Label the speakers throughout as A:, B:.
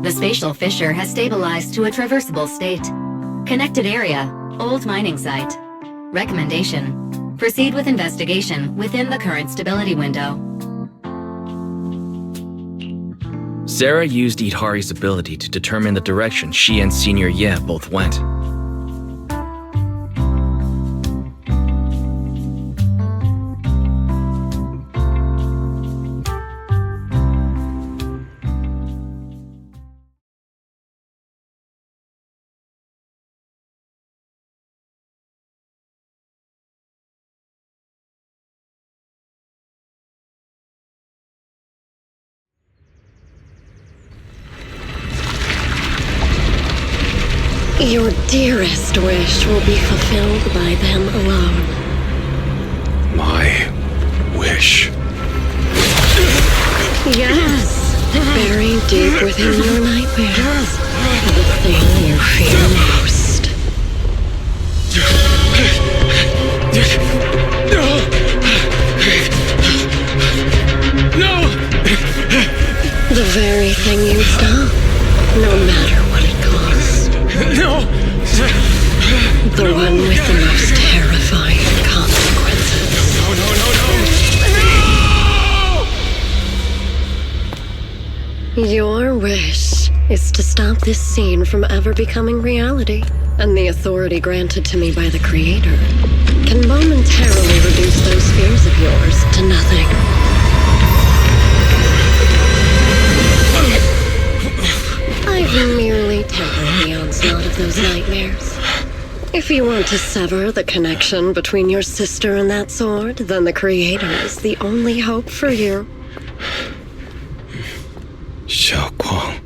A: The spatial fissure has stabilized to a traversable state. Connected area, old mining site. Recommendation: proceed with investigation within the current stability window.
B: Sarah used Idhari's ability to determine the direction she and Senior Ye both went.
C: Your dearest wish will be fulfilled by them alone.
D: My wish.
C: Yes, buried deep within your nightmares, the thing you fear most.
D: No!
C: The very thing you stop, no matter what it costs.
D: No!
C: The one with the most terrifying consequences.
D: No!
C: Your wish is to stop this scene from ever becoming reality, and the authority granted to me by the Creator can momentarily reduce those fears of yours to nothing. I've merely tempered the onslaught of those nightmares. If you want to sever the connection between your sister and that sword, then the Creator is the only hope for you.
D: Xiaoguang.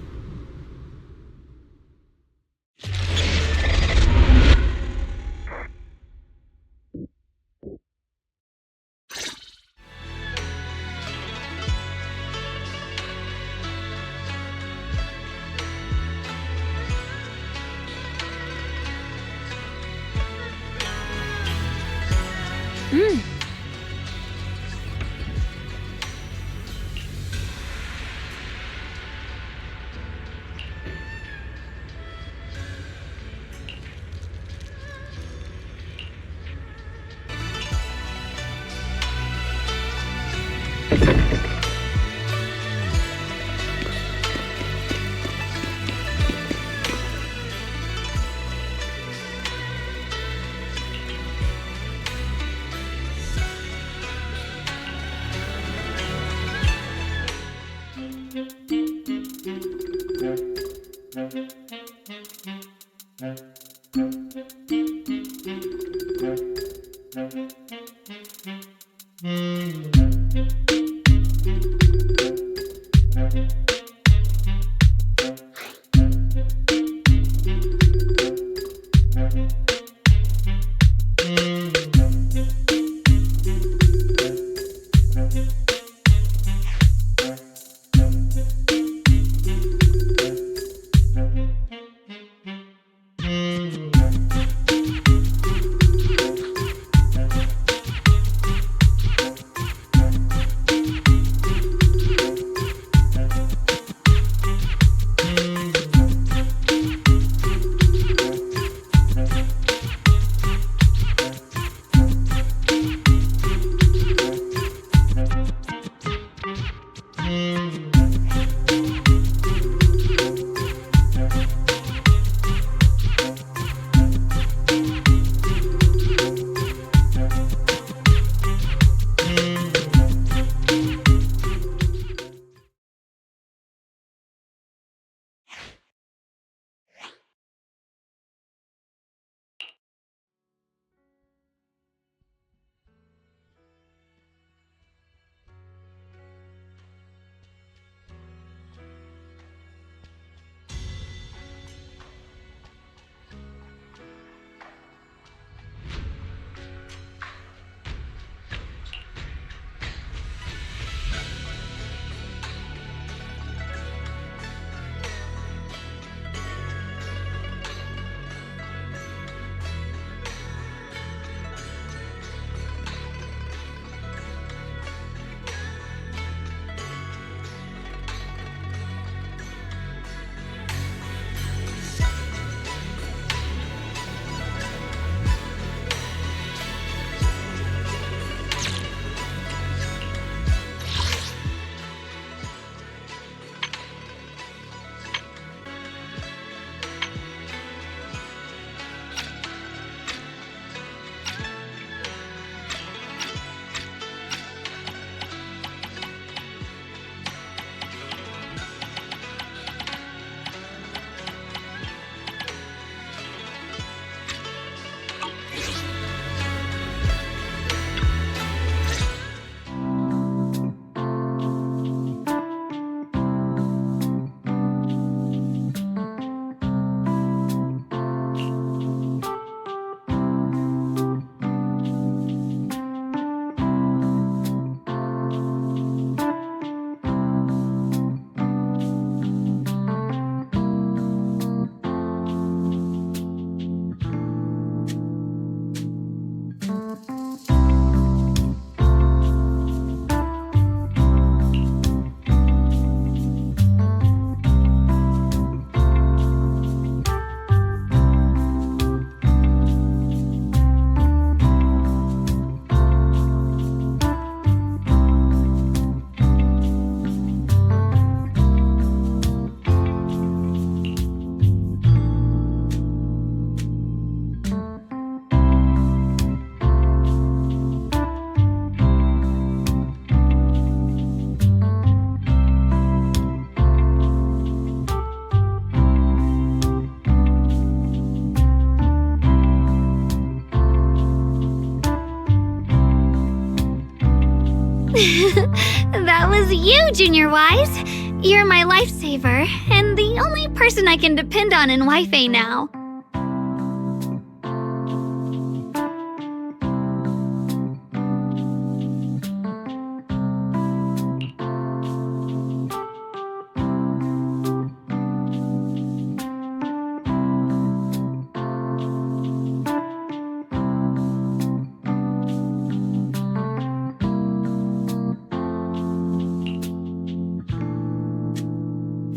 E: That was you, Junior Wise. You're my lifesaver, and the only person I can depend on in Wi-Fi now.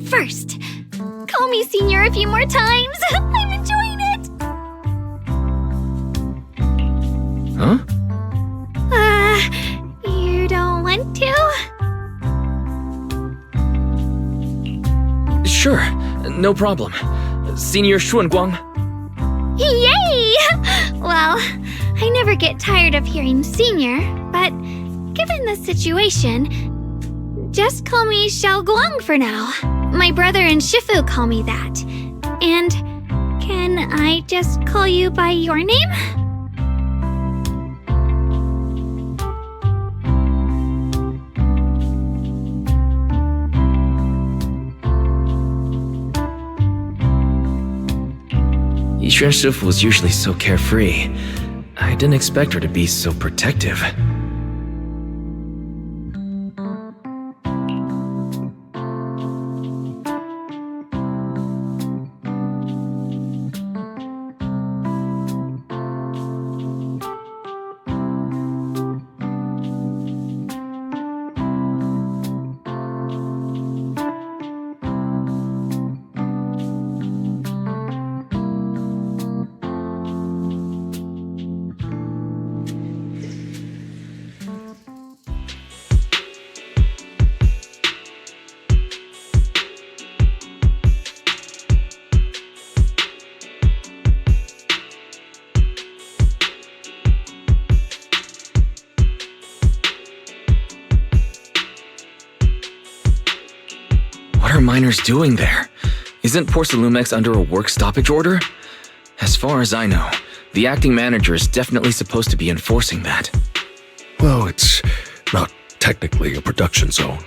E: First, call me Senior a few more times. I'm enjoying it.
B: Huh?
E: You don't want to?
B: Sure, no problem. Senior Xuanguang.
E: Yay! Well, I never get tired of hearing Senior, but given the situation, just call me Xiaoguang for now. My brother and Shifu call me that. And can I just call you by your name?
B: Yixuan Shifu was usually so carefree. I didn't expect her to be so protective. What are miners doing there? Isn't Porcelumex under a work stoppage order? As far as I know, the acting manager is definitely supposed to be enforcing that.
F: Well, it's not technically a production zone.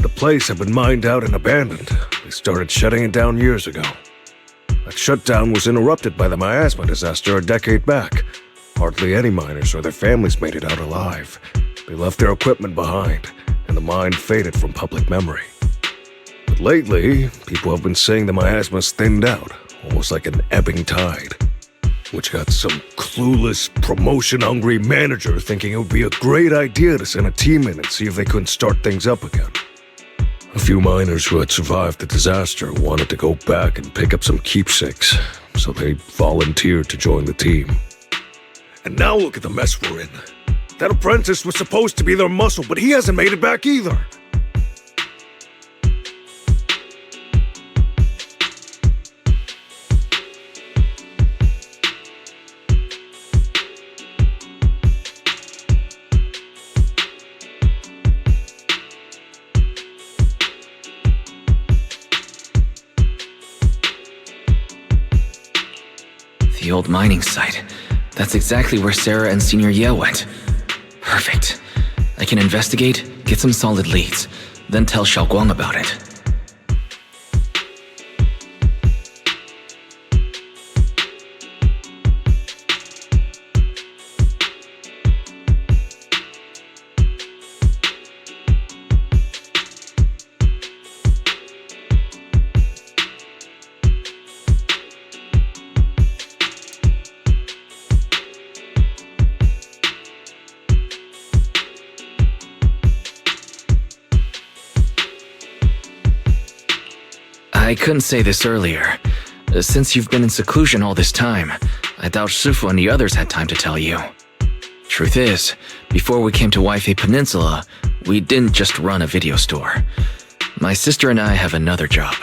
F: The place had been mined out and abandoned. They started shutting it down years ago. That shutdown was interrupted by the miasma disaster a decade back. Hardly any miners or their families made it out alive. They left their equipment behind, and the mine faded from public memory. But lately, people have been saying the miasma's thinned out, almost like an ebbing tide. Which got some clueless, promotion-hungry manager thinking it would be a great idea to send a team in and see if they couldn't start things up again. A few miners who had survived the disaster wanted to go back and pick up some keepsakes, so they volunteered to join the team. And now look at the mess we're in. That apprentice was supposed to be their muscle, but he hasn't made it back either.
B: The old mining site. That's exactly where Sarah and Senior Ye went. Perfect. I can investigate, get some solid leads, then tell Xiaoguang about it. I couldn't say this earlier. Since you've been in seclusion all this time, I doubt Shifu and the others had time to tell you. Truth is, before we came to Wi-Fi Peninsula, we didn't just run a video store. My sister and I have another job.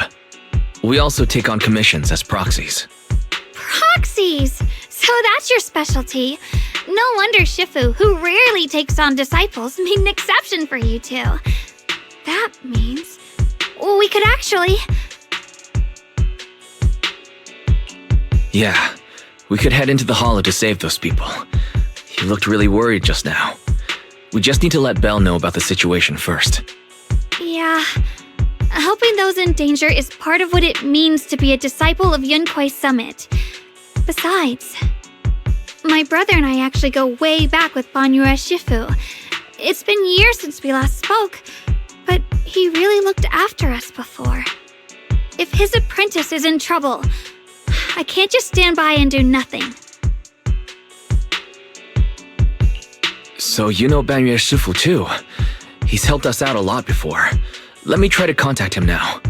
B: We also take on commissions as proxies.
E: Proxies! So that's your specialty. No wonder Shifu, who rarely takes on disciples, made an exception for you two. That means we could actually...
B: Yeah, we could head into the hollow to save those people. You looked really worried just now. We just need to let Belle know about the situation first.
E: Yeah. Helping those in danger is part of what it means to be a disciple of Yunkwei Summit. Besides, my brother and I actually go way back with Banyue Shifu. It's been years since we last spoke, but he really looked after us before. If his apprentice is in trouble, I can't just stand by and do nothing.
B: So you know Banyue Shifu too. He's helped us out a lot before. Let me try to contact him now.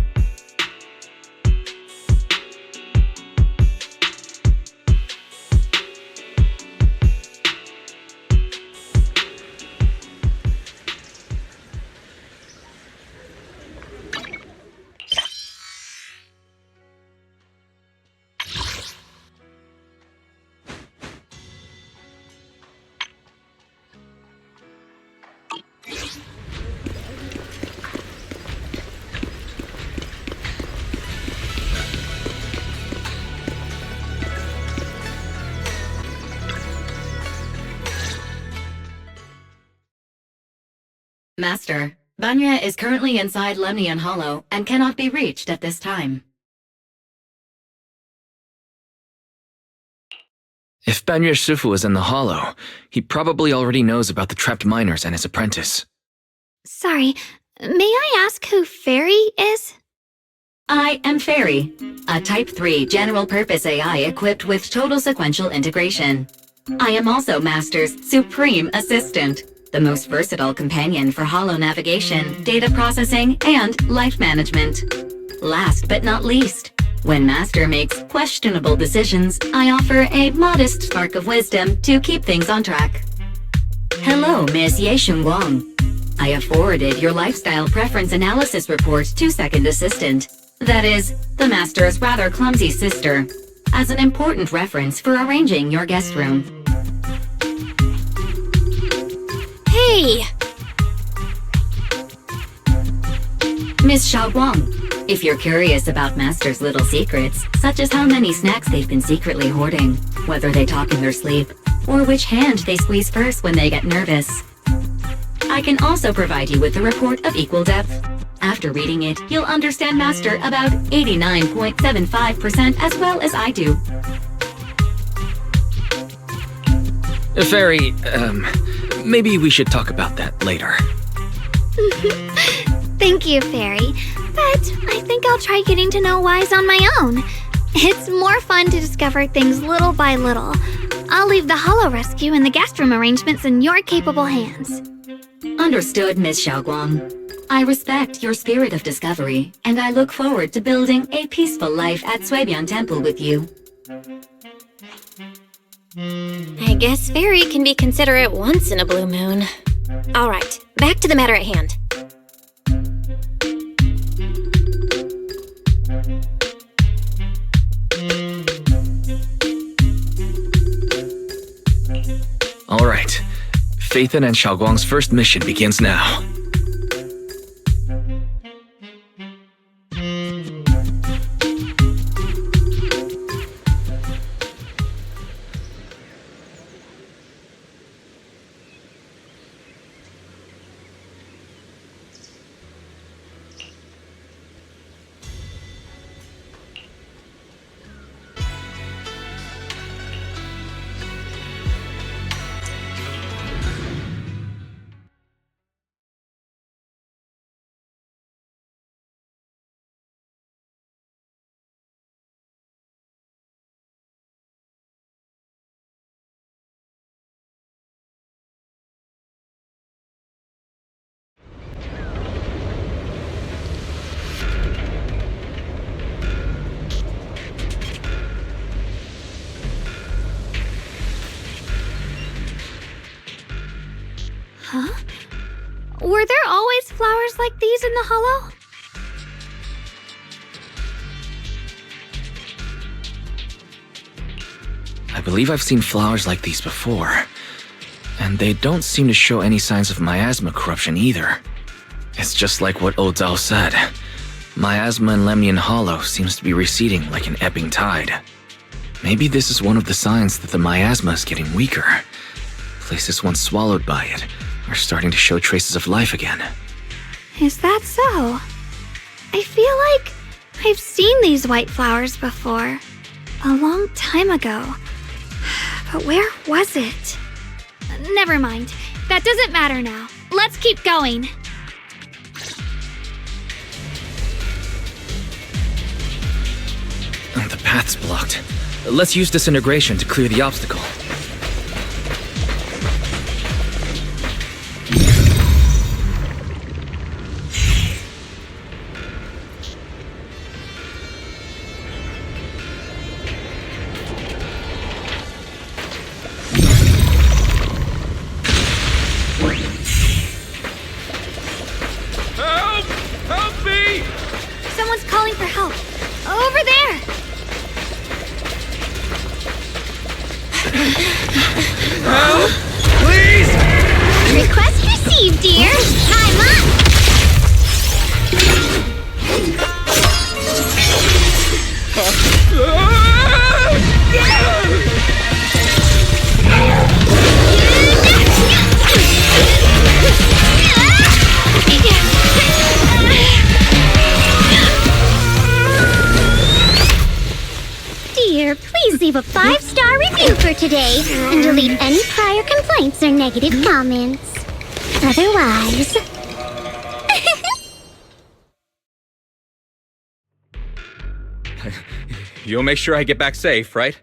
A: Master, Banyue is currently inside Lemnian Hollow and cannot be reached at this time.
B: If Banyue Shifu is in the hollow, he probably already knows about the trapped miners and his apprentice.
E: Sorry, may I ask who Fairy is?
A: I am Fairy, a Type 3 general-purpose AI equipped with total sequential integration. I am also Master's supreme assistant, the most versatile companion for holo navigation, data processing, and life management. Last but not least, when Master makes questionable decisions, I offer a modest spark of wisdom to keep things on track. Hello, Miss Ye Shunguang. I have forwarded your lifestyle preference analysis report to Second Assistant, that is, the Master's rather clumsy sister, as an important reference for arranging your guest room.
E: Hey!
A: Miss Xiaoguang, if you're curious about Master's little secrets, such as how many snacks they've been secretly hoarding, whether they talk in their sleep, or which hand they squeeze first when they get nervous, I can also provide you with a report of equal depth. After reading it, you'll understand Master about 89.75% as well as I do.
B: Fairy, maybe we should talk about that later.
E: Thank you, Fairy. But I think I'll try getting to know Wise on my own. It's more fun to discover things little by little. I'll leave the Hollow Rescue and the guest room arrangements in your capable hands.
A: Understood, Miss Xiaoguang. I respect your spirit of discovery, and I look forward to building a peaceful life at Sebagian Temple with you.
G: I guess Fairy can be considerate once in a blue moon. Alright, back to the matter at hand.
B: Alright, Phaethon and Xiaoguang's first mission begins now.
E: Huh? Were there always flowers like these in the hollow?
B: I believe I've seen flowers like these before. And they don't seem to show any signs of miasma corruption either. It's just like what Ozao said. Miasma in Lemnian Hollow seems to be receding like an ebbing tide. Maybe this is one of the signs that the miasma is getting weaker. Places once swallowed by it are starting to show traces of life again.
E: Is that so? I feel like I've seen these white flowers before. A long time ago. But where was it? Never mind. That doesn't matter now. Let's keep going.
B: The path's blocked. Let's use disintegration to clear the obstacle.
D: Help! Help me!
E: Someone's calling for help. Over there!
D: Help! Please!
E: Request received, dear. Time up!
H: Dear, please leave a 5-star review for today and delete any prior complaints or negative comments. Otherwise...
I: You'll make sure I get back safe, right?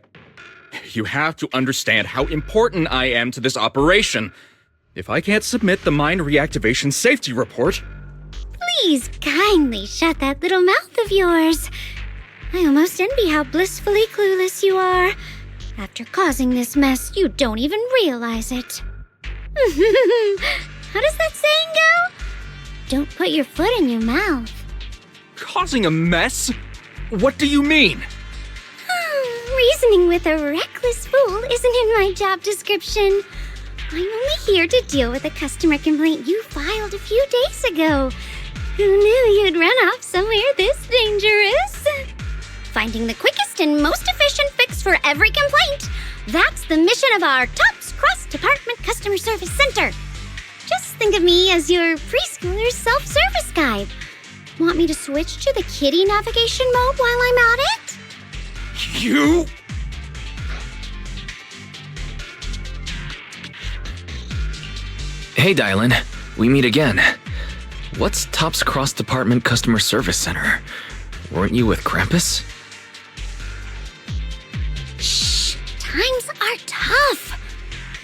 I: You have to understand how important I am to this operation. If I can't submit the mine reactivation safety report...
H: Please kindly shut that little mouth of yours. I almost envy how blissfully clueless you are. After causing this mess, you don't even realize it. How does that saying go? Don't put your foot in your mouth.
I: Causing a mess? What do you mean?
H: Reasoning with a reckless fool isn't in my job description. I'm only here to deal with a customer complaint you filed a few days ago. Who knew you'd run off somewhere this dangerous? Finding the quickest and most efficient fix for every complaint. That's the mission of our TOPS Cross-Department Customer Service Center. Just think of me as your preschooler's self-service guide. Want me to switch to the kiddie navigation mode while I'm at it?
I: You?
B: Hey, Dylan. We meet again. What's TOPS Cross-Department Customer Service Center? Weren't you with Krampus?
H: Shh! Times are tough.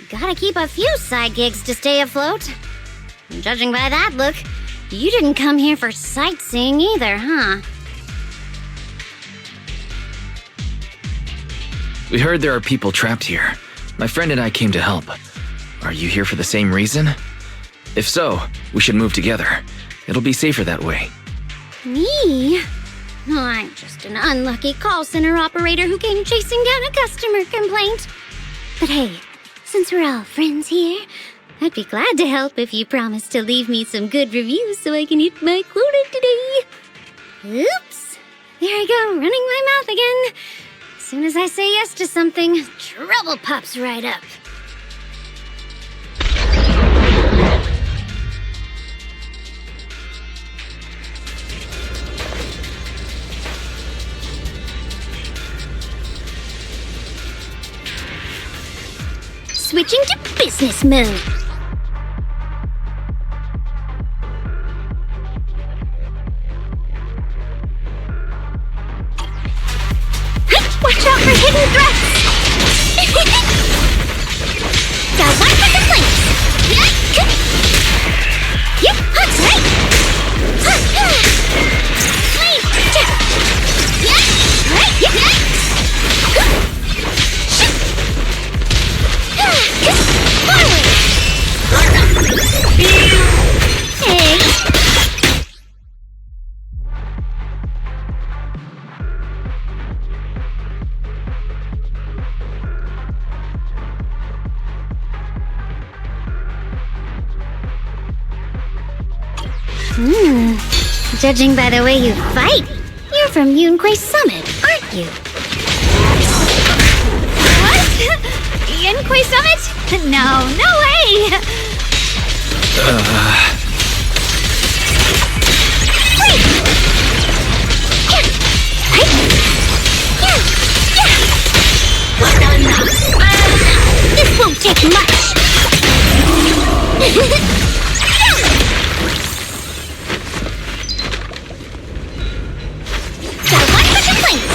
H: Gotta keep a few side gigs to stay afloat. Judging by that look, you didn't come here for sightseeing either, huh?
B: We heard there are people trapped here. My friend and I came to help. Are you here for the same reason? If so, we should move together. It'll be safer that way.
H: Me? Oh, I'm just an unlucky call center operator who came chasing down a customer complaint. But hey, since we're all friends here, I'd be glad to help if you promise to leave me some good reviews so I can hit my quota today. Oops. There I go, running my mouth again. As soon as I say yes to something, trouble pops right up. Switching to business mode. Watch out for hidden threats! Got one for complaints! Yep, that's right! Wait, check! Right, yep! Hey! Judging by the way you fight, you're from Yunquay Summit, aren't you?
E: What? Yunquay Summit? No way!
H: This won't take much. Got one push and place.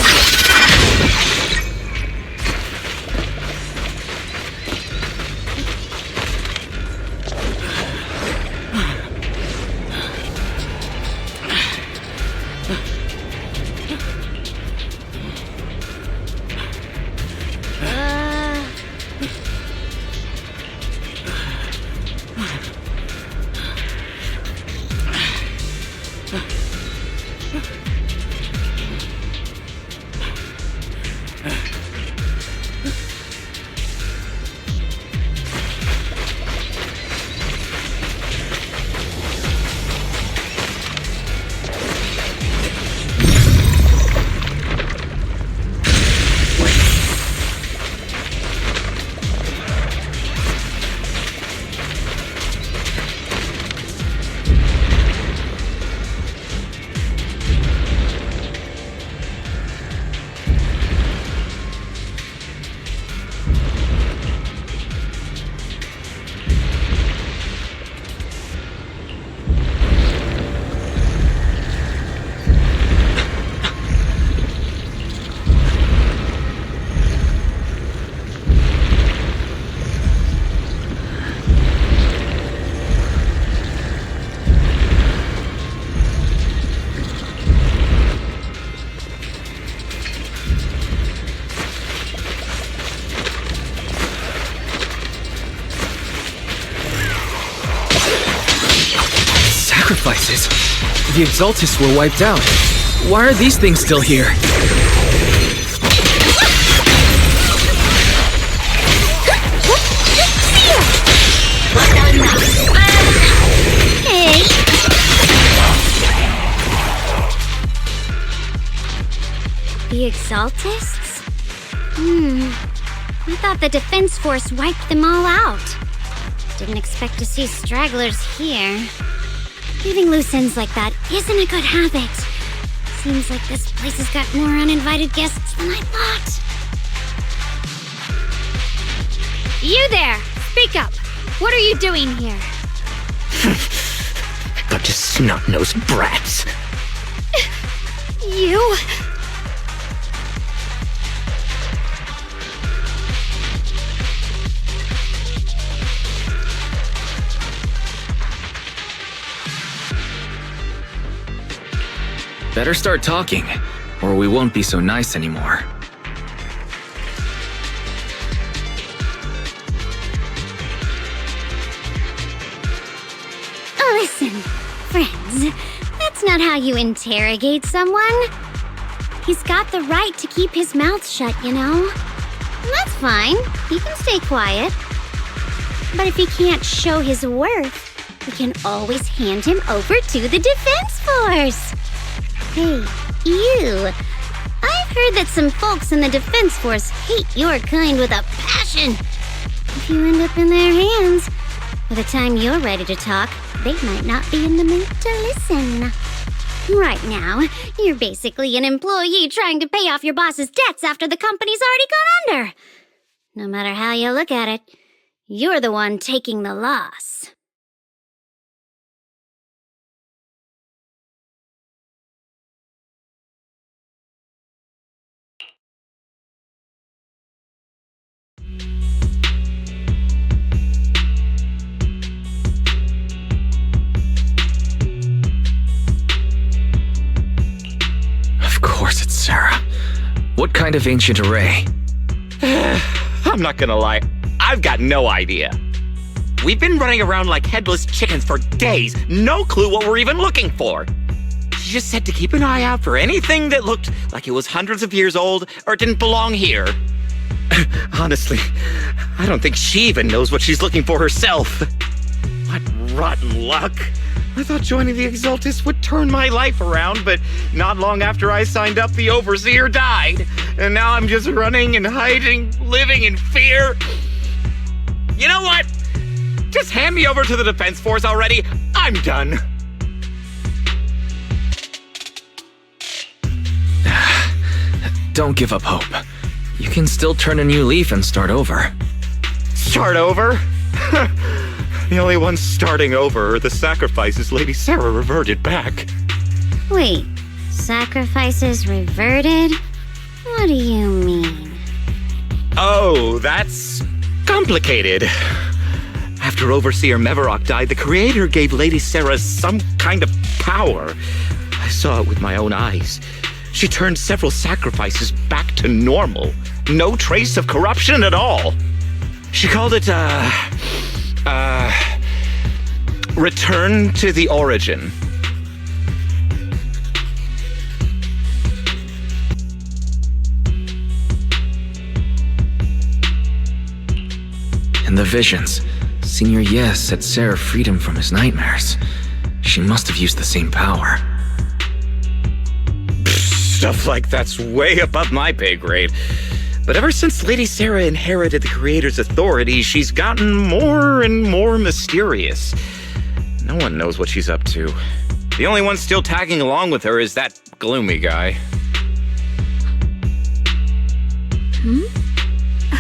B: Sacrifices? The Exaltists were wiped out. Why are these things still here?
H: Hey. The Exaltists? I thought the Defense Force wiped them all out. Didn't expect to see stragglers here. Leaving loose ends like that isn't a good habit. Seems like this place has got more uninvited guests than I thought.
E: You there! Speak up! What are you doing here?
J: Bunch of snot-nosed brats.
E: You?
B: Better start talking, or we won't be so nice anymore.
H: Listen, friends, that's not how you interrogate someone. He's got the right to keep his mouth shut, you know? And that's fine. He can stay quiet. But if he can't show his worth, we can always hand him over to the Defense Force. Hey, you. I've heard that some folks in the Defense Force hate your kind with a passion. If you end up in their hands, by the time you're ready to talk, they might not be in the mood to listen. Right now, you're basically an employee trying to pay off your boss's debts after the company's already gone under. No matter how you look at it, you're the one taking the loss.
B: Sarah. What kind of ancient array?
J: I'm not gonna lie, I've got no idea. We've been running around like headless chickens for days, no clue what we're even looking for. She just said to keep an eye out for anything that looked like it was hundreds of years old or didn't belong here. Honestly, I don't think she even knows what she's looking for herself. What rotten luck. I thought joining the Exaltists would turn my life around, but not long after I signed up, the Overseer died. And now I'm just running and hiding, living in fear. You know what? Just hand me over to the Defense Force already. I'm done.
B: Don't give up hope. You can still turn a new leaf and start over.
J: Start over? The only ones starting over are the sacrifices Lady Sarah reverted back.
H: Wait, sacrifices reverted? What do you mean?
J: Oh, that's complicated. After Overseer Mevarok died, the Creator gave Lady Sarah some kind of power. I saw it with my own eyes. She turned several sacrifices back to normal. No trace of corruption at all. She called it, return to the origin.
B: In the visions, Senior Yes set Sarah freedom from his nightmares. She must have used the same power.
J: Stuff like that's way above my pay grade. But ever since Lady Sarah inherited the Creator's authority, she's gotten more and more mysterious. No one knows what she's up to. The only one still tagging along with her is that gloomy guy.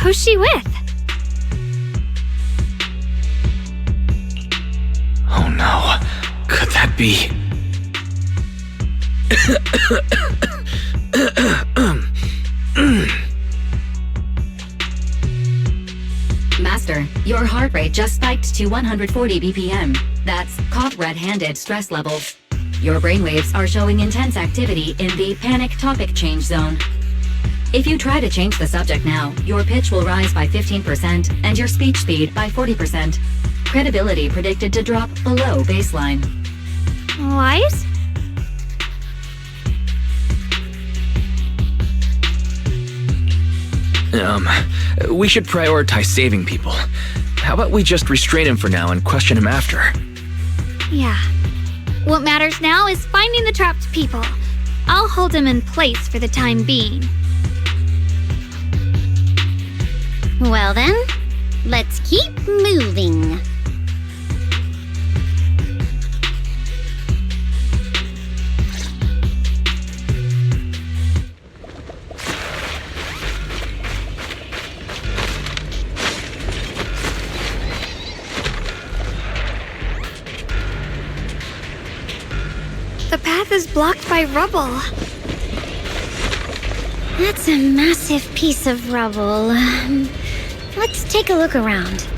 E: Who's she with?
B: Oh no, could that be?
A: Master, your heart rate just spiked to 140 BPM. That's caught red-handed stress levels. Your brainwaves are showing intense activity in the panic topic change zone. If you try to change the subject now, your pitch will rise by 15% and your speech speed by 40%. Credibility predicted to drop below baseline.
E: Wise?
B: We should prioritize saving people. How about we just restrain him for now and question him after?
E: Yeah. What matters now is finding the trapped people. I'll hold him in place for the time being.
H: Well then, let's keep moving.
E: The path is blocked by rubble.
H: That's a massive piece of rubble. Let's take a look around.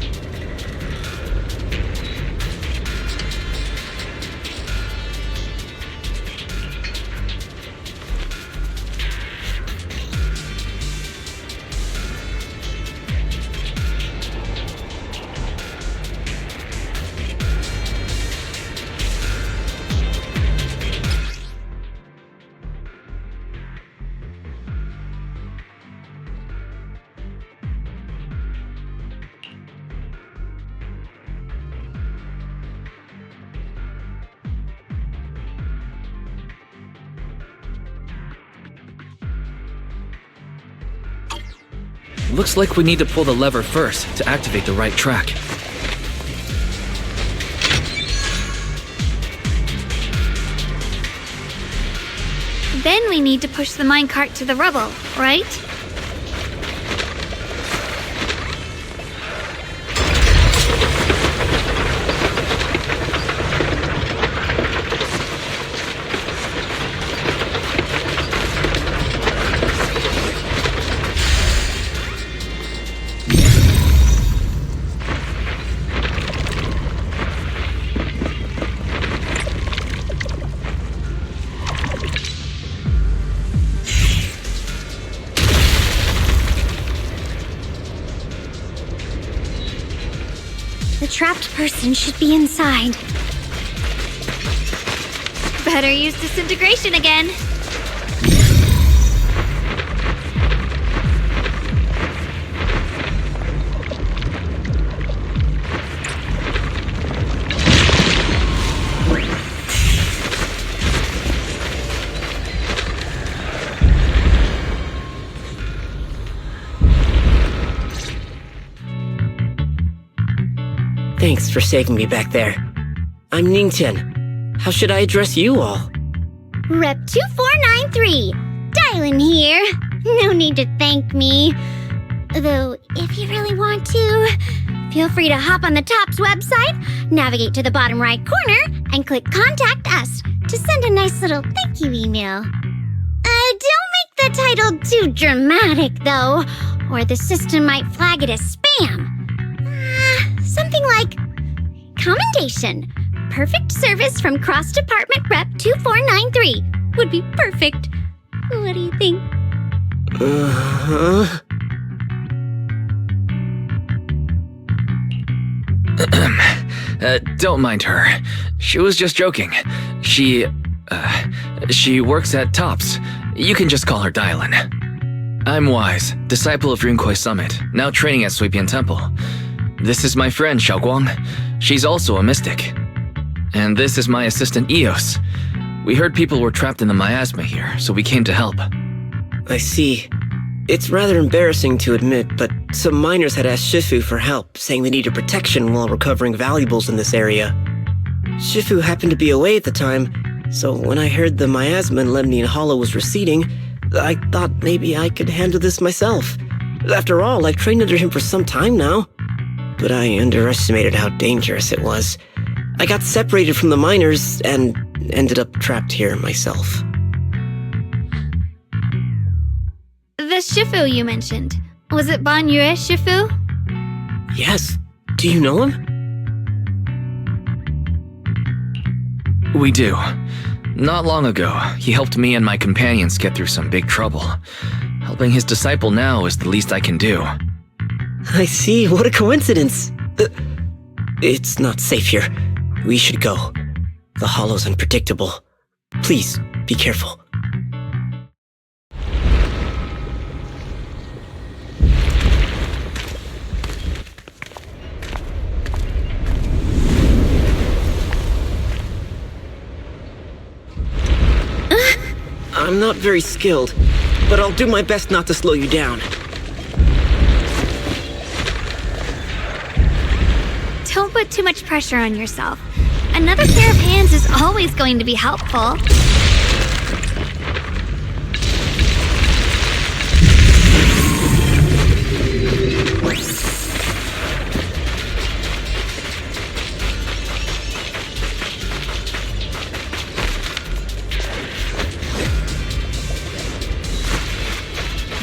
B: Looks like we need to pull the lever first to activate the right track.
E: Then we need to push the minecart to the rubble, right?
H: The trapped person should be inside.
E: Better use disintegration again.
K: Thanks for saving me back there. I'm Ningchen. How should I address you all?
H: Rep 2493. Dylan here. No need to thank me. Though, if you really want to, feel free to hop on the TOPS website, navigate to the bottom right corner, and click Contact Us to send a nice little thank you email. Don't make the title too dramatic, though, or the system might flag it as spam. Something like, Commendation. Perfect service from Cross Department Rep 2493 would be perfect. What do you think?
B: Don't mind her. She was just joking. She works at TOPS. You can just call her Dylan. I'm Wise, disciple of Runkoi Summit, now training at Suipian Temple. This is my friend Xiaoguang. She's also a mystic. And this is my assistant Eos. We heard people were trapped in the miasma here, so we came to help.
K: I see. It's rather embarrassing to admit, but some miners had asked Shifu for help, saying they needed protection while recovering valuables in this area. Shifu happened to be away at the time, so when I heard the miasma in Lemnian Hollow was receding, I thought maybe I could handle this myself. After all, I've trained under him for some time now. But I underestimated how dangerous it was. I got separated from the miners and ended up trapped here myself.
E: The Shifu you mentioned, was it Ban Yue Shifu?
K: Yes. Do you know him?
B: We do. Not long ago, he helped me and my companions get through some big trouble. Helping his disciple now is the least I can do.
K: I see. What a coincidence. It's not safe here. We should go. The hollow's unpredictable. Please, be careful. I'm not very skilled, but I'll do my best not to slow you down.
E: Don't put too much pressure on yourself. Another pair of hands is always going to be helpful.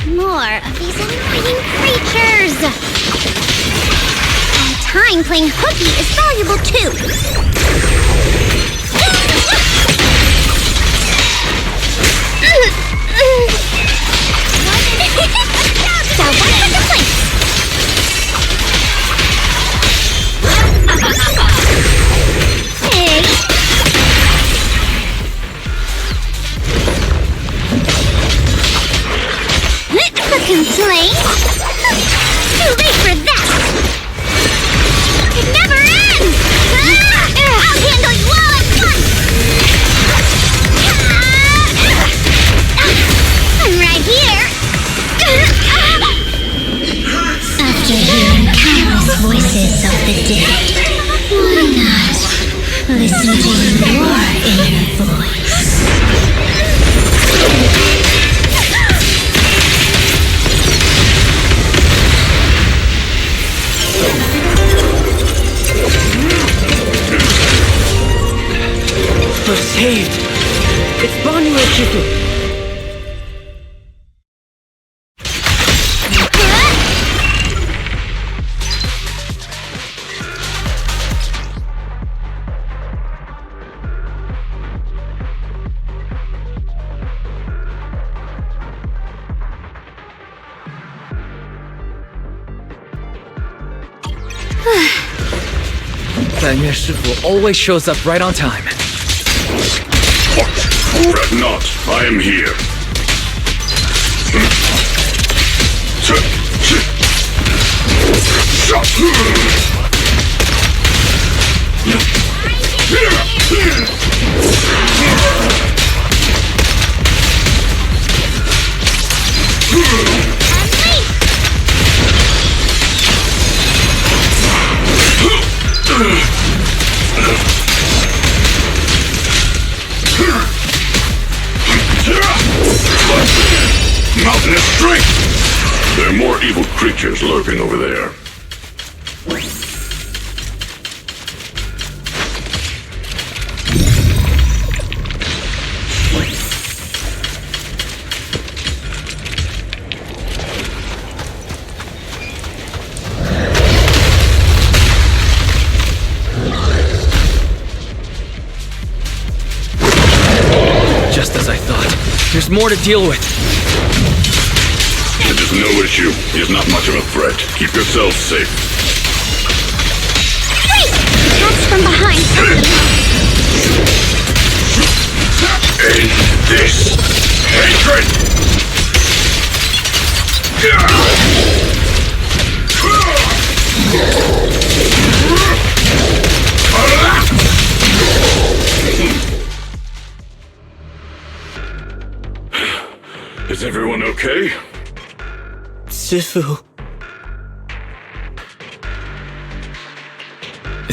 H: More of these annoying creatures! Time playing hooky is valuable too! Stop one second, please! Hey! A complaint? Too late for that! It never ends! I'll handle you all at once! I'm right here!
L: After hearing countless voices of the dead, why not listen to your inner voice?
K: We're saved! It's Bonnie and Shifu!
B: Ban Yue Shifu always shows up right on time.
M: Fret not, I am here. creatures lurking over there.
B: Just as I thought. There's more to deal with.
M: It is no issue. He is not much of a threat. Keep yourselves safe.
H: Wait! That's from behind.
M: End this hatred! Is everyone okay?
K: Shifu.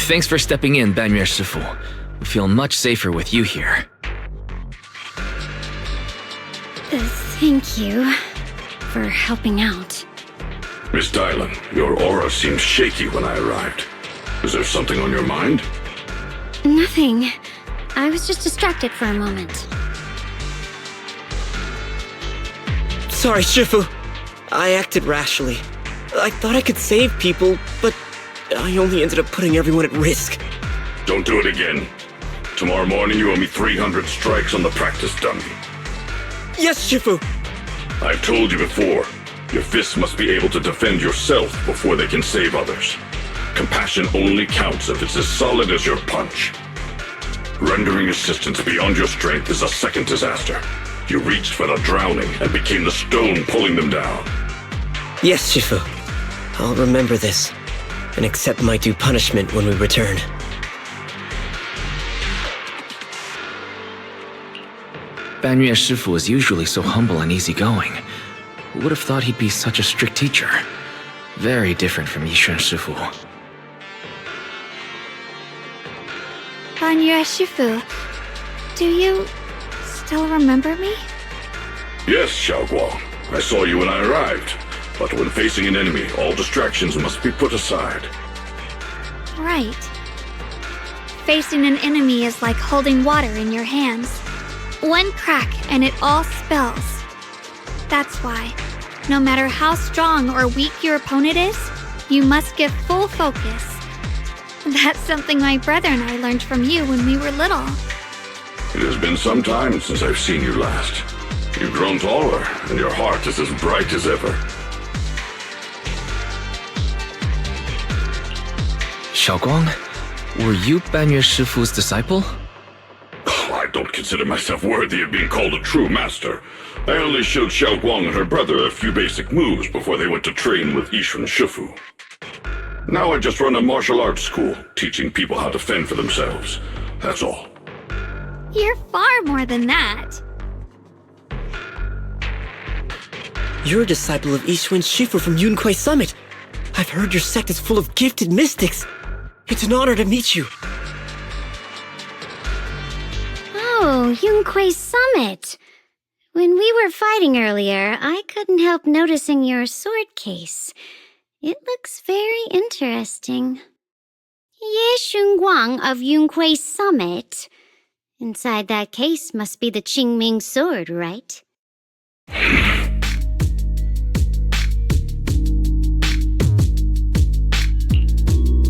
B: Thanks for stepping in, Banyue Shifu. We feel much safer with you here.
H: Thank you for helping out.
M: Miss Dylan, your aura seemed shaky when I arrived. Is there something on your mind?
H: Nothing. I was just distracted for a moment.
K: Sorry, Shifu. I acted rashly. I thought I could save people, but I only ended up putting everyone at risk.
M: Don't do it again. Tomorrow morning you owe me 300 strikes on the practice dummy.
K: Yes, Shifu!
M: I've told you before, your fists must be able to defend yourself before they can save others. Compassion only counts if it's as solid as your punch. Rendering assistance beyond your strength is a second disaster. You reached for the drowning and became the stone pulling them down.
K: Yes, Shifu. I'll remember this, and accept my due punishment when we return.
B: Banyue Shifu is usually so humble and easygoing. Who would have thought he'd be such a strict teacher? Very different from Yixuan Shifu.
E: Banyue Shifu, do you still remember me?
M: Yes, Xiaoguang. I saw you when I arrived. But when facing an enemy, all distractions must be put aside.
E: Right. Facing an enemy is like holding water in your hands. One crack and it all spills. That's why, no matter how strong or weak your opponent is, you must give full focus. That's something my brother and I learned from you when we were little.
M: It has been some time since I've seen you last. You've grown taller, and your heart is as bright as ever.
B: Xiaoguang, were you Banyue Shifu's disciple?
M: I don't consider myself worthy of being called a true master. I only showed Xiaoguang and her brother a few basic moves before they went to train with Yixuan Shifu. Now I just run a martial arts school, teaching people how to fend for themselves. That's all.
E: You're far more than that.
K: You're a disciple of Yixuan Shifu from Yunquai Summit. I've heard your sect is full of gifted mystics. It's an honor to meet you.
H: Oh, Yunquai Summit. When we were fighting earlier, I couldn't help noticing your sword case. It looks very interesting. Ye Shunguang of Yunquai Summit. Inside that case must be the Qingming sword, right?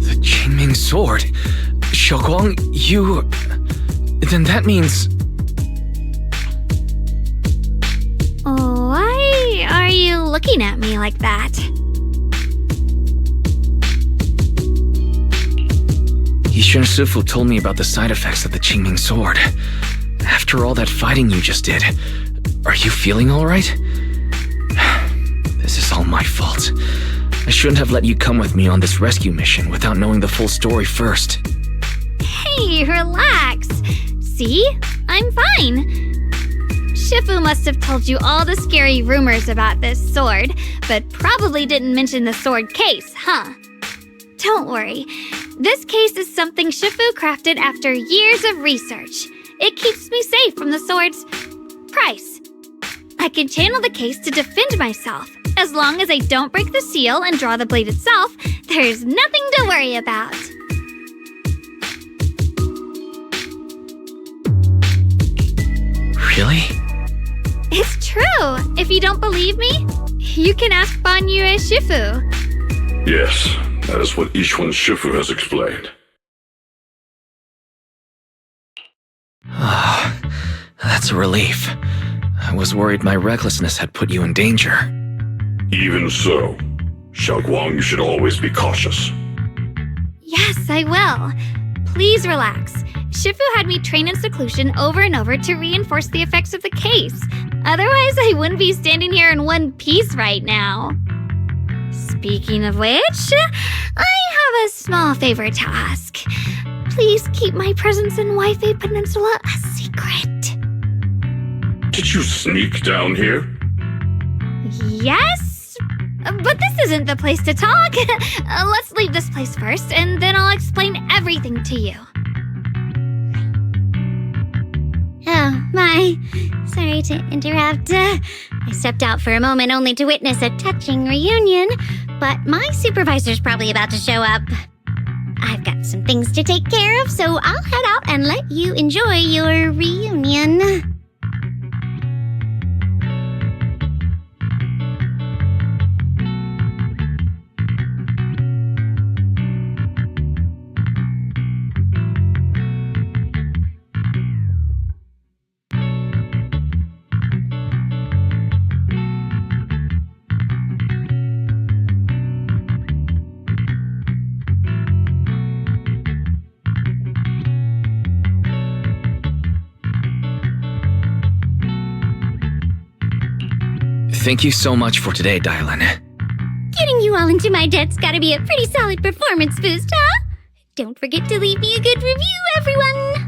B: The Qingming sword? Xiaoguang, you... Then that means...
E: Why are you looking at me like that?
B: Yixuan Shifu told me about the side effects of the Qingming sword. After all that fighting you just did, are you feeling alright? This is all my fault. I shouldn't have let you come with me on this rescue mission without knowing the full story first.
E: Hey, relax. See? I'm fine. Shifu must have told you all the scary rumors about this sword, but probably didn't mention the sword case, huh? Don't worry. This case is something Shifu crafted after years of research. It keeps me safe from the sword's price. I can channel the case to defend myself. As long as I don't break the seal and draw the blade itself, there's nothing to worry about.
B: Really?
E: It's true. If you don't believe me, you can ask Banyue Shifu.
M: Yes, that is what Ishwan Shifu has explained.
B: That's a relief. I was worried my recklessness had put you in danger.
M: Even so, Xiaoguang, you should always be cautious.
E: Yes, I will. Please relax. Shifu had me train in seclusion over and over to reinforce the effects of the case. Otherwise, I wouldn't be standing here in one piece right now. Speaking of which, I have a small favor to ask. Please keep my presence in Wi-Fi Peninsula a secret.
M: Did you sneak down here?
E: Yes? But this isn't the place to talk. Let's leave this place first, and then I'll explain everything to you.
H: Oh, my. Sorry to interrupt. I stepped out for a moment only to witness a touching reunion, but my supervisor's probably about to show up. I've got some things to take care of, so I'll head out and let you enjoy your reunion.
B: Thank you so much for today, Dylan.
H: Getting you all into my debt's gotta be a pretty solid performance boost, huh? Don't forget to leave me a good review, everyone!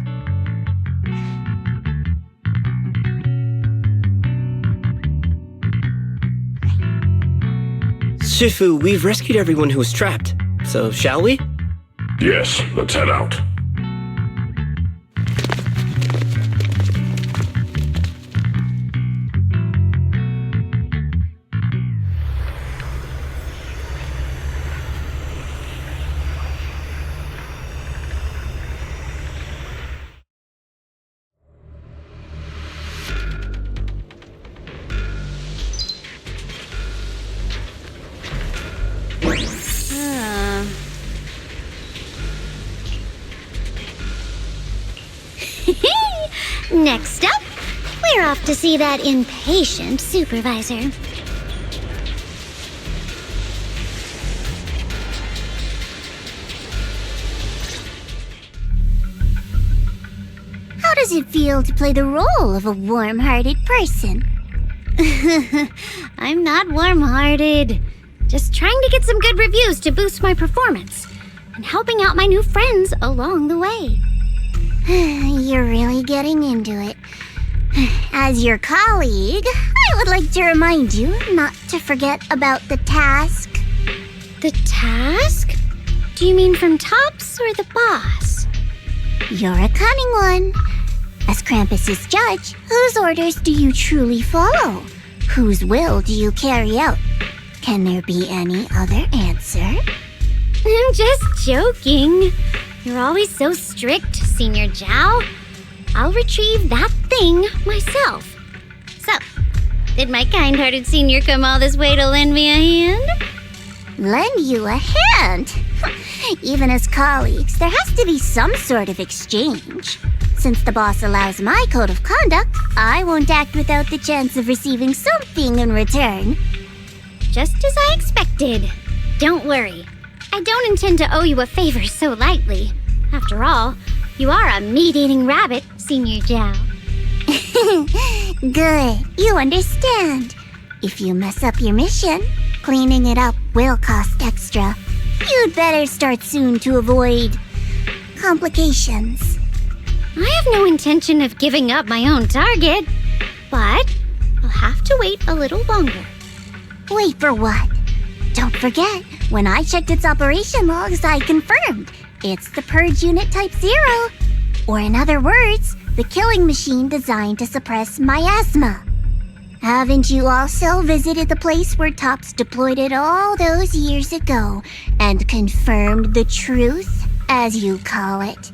K: Shifu, we've rescued everyone who was trapped. So, shall we?
M: Yes, let's head out.
H: Next up, we're off to see that impatient supervisor. How does it feel to play the role of a warm-hearted person? I'm not warm-hearted. Just trying to get some good reviews to boost my performance, and helping out my new friends along the way. You're really getting into it. As your colleague, I would like to remind you not to forget about the task. The task? Do you mean from Tops or the boss? You're a cunning one. As Krampus's judge, whose orders do you truly follow? Whose will do you carry out? Can there be any other answer? I'm just joking. You're always so strict, Senior Zhao. I'll retrieve that thing myself. So, did my kind-hearted senior come all this way to lend me a hand? Lend you a hand? Even as colleagues, there has to be some sort of exchange. Since the boss allows my code of conduct, I won't act without the chance of receiving something in return. Just as I expected. Don't worry. I don't intend to owe you a favor so lightly. After all, you are a meat-eating rabbit, Senior Zhao. Good, you understand. If you mess up your mission, cleaning it up will cost extra. You'd better start soon to avoid complications. I have no intention of giving up my own target, but I'll have to wait a little longer. Wait for what? Don't forget, when I checked its operation logs, I confirmed it's the Purge Unit Type 0. Or in other words, the killing machine designed to suppress miasma.
L: Haven't you also visited the place where Tops deployed it all those years ago and confirmed the truth, as you call it?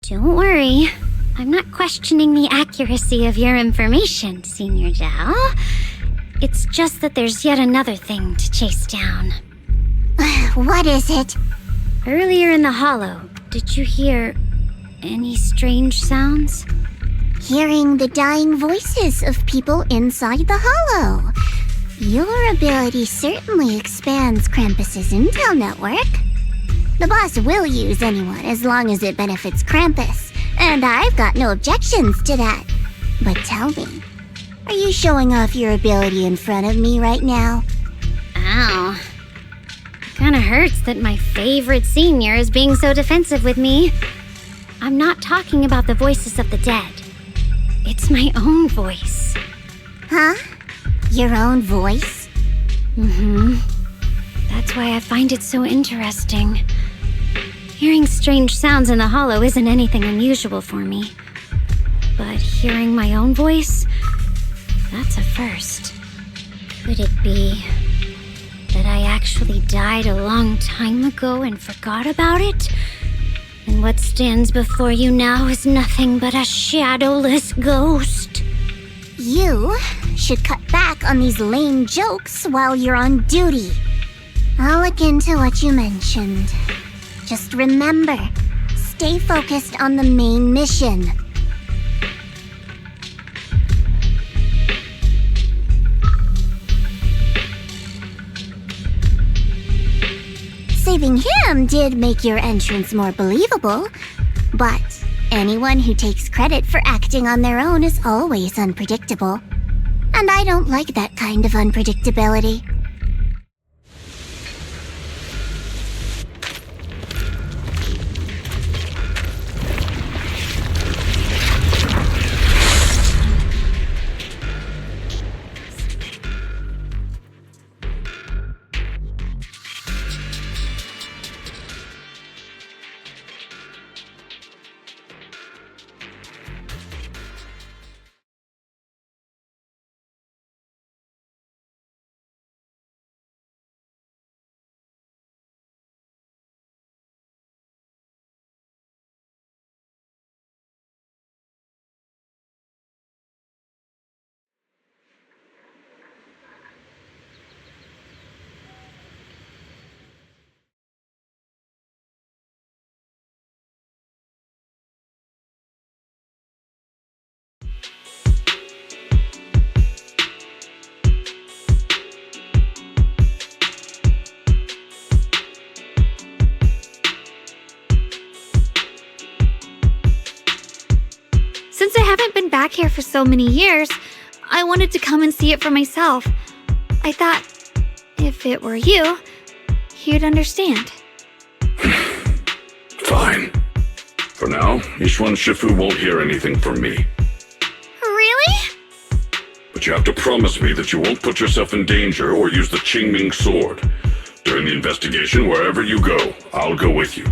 L: Don't worry. I'm not questioning the accuracy of your information, Senior Zhao. It's just that there's yet another thing to chase down. What is it? Earlier in the hollow, did you hear any strange sounds? Hearing the dying voices of people inside the hollow. Your ability certainly expands Krampus's intel network. The boss will use anyone as long as it benefits Krampus, and I've got no objections to that. But tell me, are you showing off your ability in front of me right now? Ow. Kinda hurts that my favorite senior is being so defensive with me. I'm not talking about the voices of the dead. It's my own voice. Huh? Your own voice? Mm-hmm. That's why I find it so interesting. Hearing strange sounds in the hollow isn't anything unusual for me. But hearing my own voice, that's a first. Could it be that I actually died a long time ago and forgot about it? And what stands before you now is nothing but a shadowless ghost. You should cut back on these lame jokes while you're on duty. I'll look into what you mentioned. Just remember, stay focused on the main mission. Saving him did make your entrance more believable, but anyone who takes credit for acting on their own is always unpredictable. And I don't like that kind of unpredictability. Since I haven't been back here for so many years, I wanted to come and see it for myself.
E: I thought if it were you, you'd understand.
M: Fine. For now, Ishwan Shifu won't hear anything from me.
E: Really?
M: But you have to promise me that you won't put yourself in danger or use the Qingming sword. During the investigation, wherever you go, I'll go with you.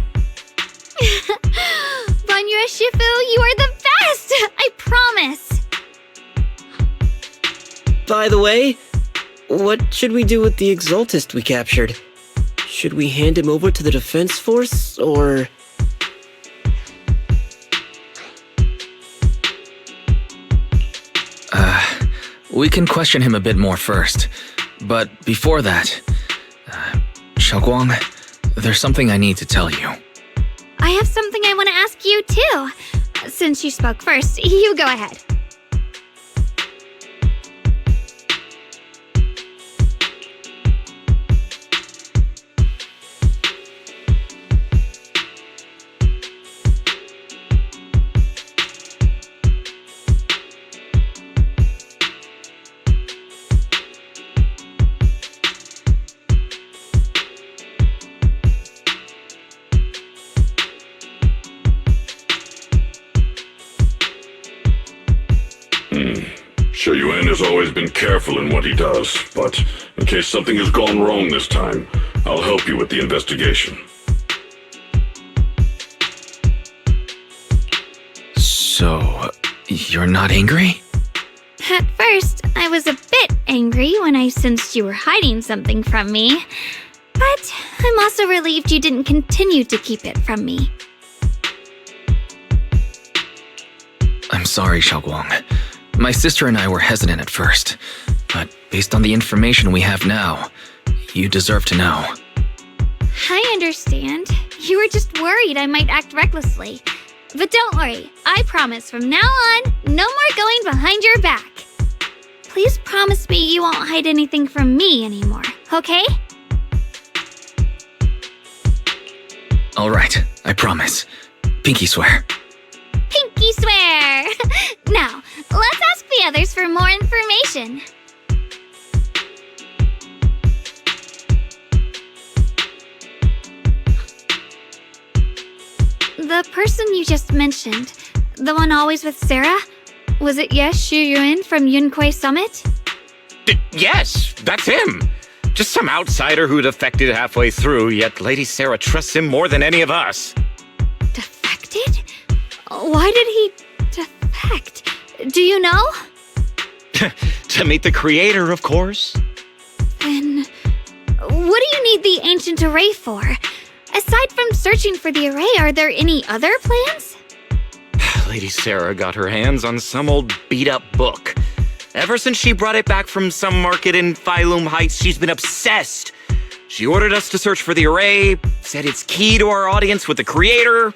E: Banyue Shifu, you are the best! I promise!
K: By the way, what should we do with the Exaltist we captured? Should we hand him over to the defense force, or...
B: We can question him a bit more first. But before that, Xiaoguang, there's something I need to tell you.
E: I have something I want to ask you, too. Since you spoke first, you go ahead.
M: Yuan has always been careful in what he does, but in case something has gone wrong this time, I'll help you with the investigation.
B: So, you're not angry?
E: At first, I was a bit angry when I sensed you were hiding something from me. But I'm also relieved you didn't continue to keep it from me.
B: I'm sorry, Xiaoguang. My sister and I were hesitant at first, but based on the information we have now, you deserve to know.
E: I understand. You were just worried I might act recklessly. But don't worry, I promise from now on, no more going behind your back. Please promise me you won't hide anything from me anymore, okay?
B: All right, I promise. Pinky swear.
E: Pinky swear! Now, let's ask the others for more information. The person you just mentioned, the one always with Sarah, was it Xu Yuan from Yunquei Summit?
J: Yes, that's him. Just some outsider who defected halfway through, yet Lady Sarah trusts him more than any of us.
E: Defected? Why did he defect? Do you know?
J: To meet the creator, of course.
E: Then, what do you need the ancient array for? Aside from searching for the array, are there any other plans?
J: Lady Sarah got her hands on some old beat-up book. Ever since she brought it back from some market in Phylum Heights, she's been obsessed. She ordered us to search for the array, said it's key to our audience with the creator.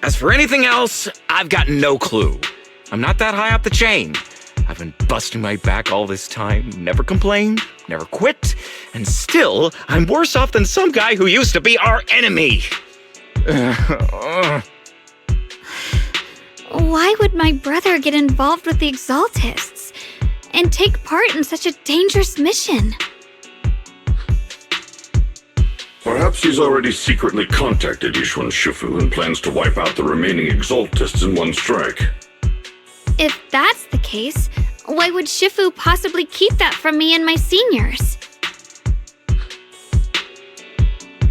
J: As for anything else, I've got no clue. I'm not that high up the chain. I've been busting my back all this time, never complained, never quit, and still, I'm worse off than some guy who used to be our enemy.
E: Why would my brother get involved with the Exaltists and take part in such a dangerous mission?
M: Perhaps he's already secretly contacted Ishwan Shifu and plans to wipe out the remaining Exaltists in one strike.
E: If that's the case, why would Shifu possibly keep that from me and my seniors?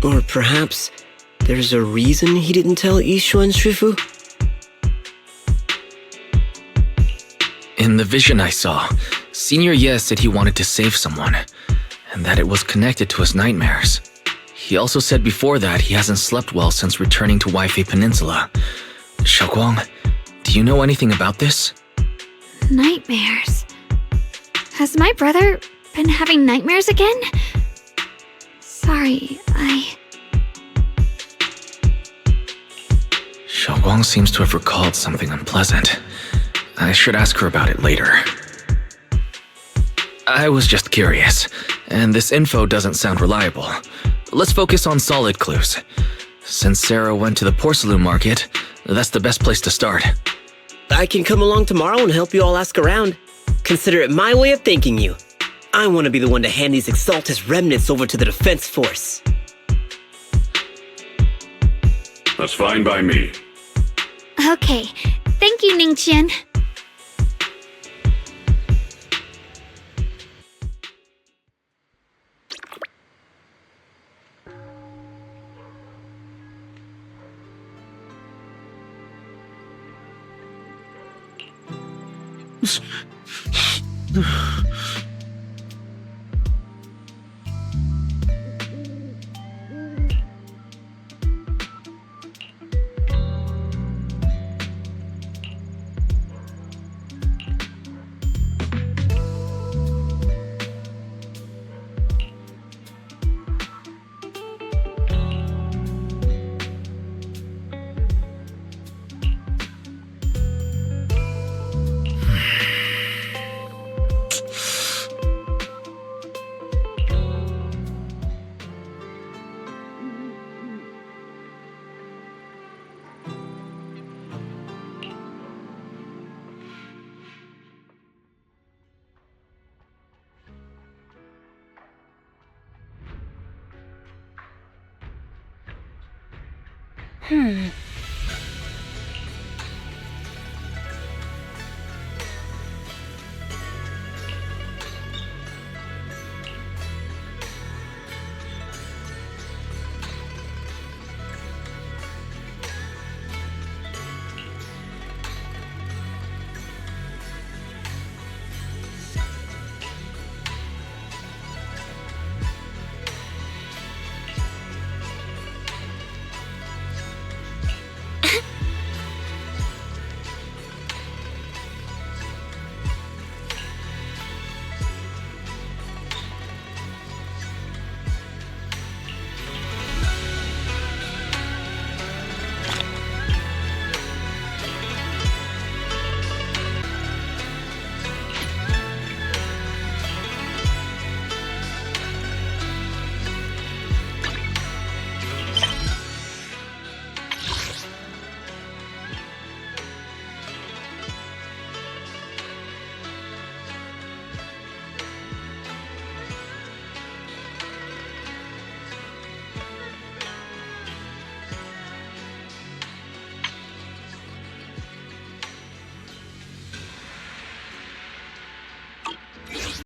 K: Or perhaps there's a reason he didn't tell Ishwan Shifu?
B: In the vision I saw, Senior Ye said he wanted to save someone, and that it was connected to his nightmares. He also said before that he hasn't slept well since returning to Waifei Peninsula. Xiaoguang, do you know anything about this?
E: Nightmares. Has my brother been having nightmares again? Sorry,
B: Xiaoguang seems to have recalled something unpleasant. I should ask her about it later. I was just curious, and this info doesn't sound reliable. Let's focus on solid clues. Since Sarah went to the porcelain market, that's the best place to start.
K: I can come along tomorrow and help you all ask around. Consider it my way of thanking you. I want to be the one to hand these Exaltus remnants over to the defense force.
M: That's fine by me.
E: Okay. Thank you, Ningqian.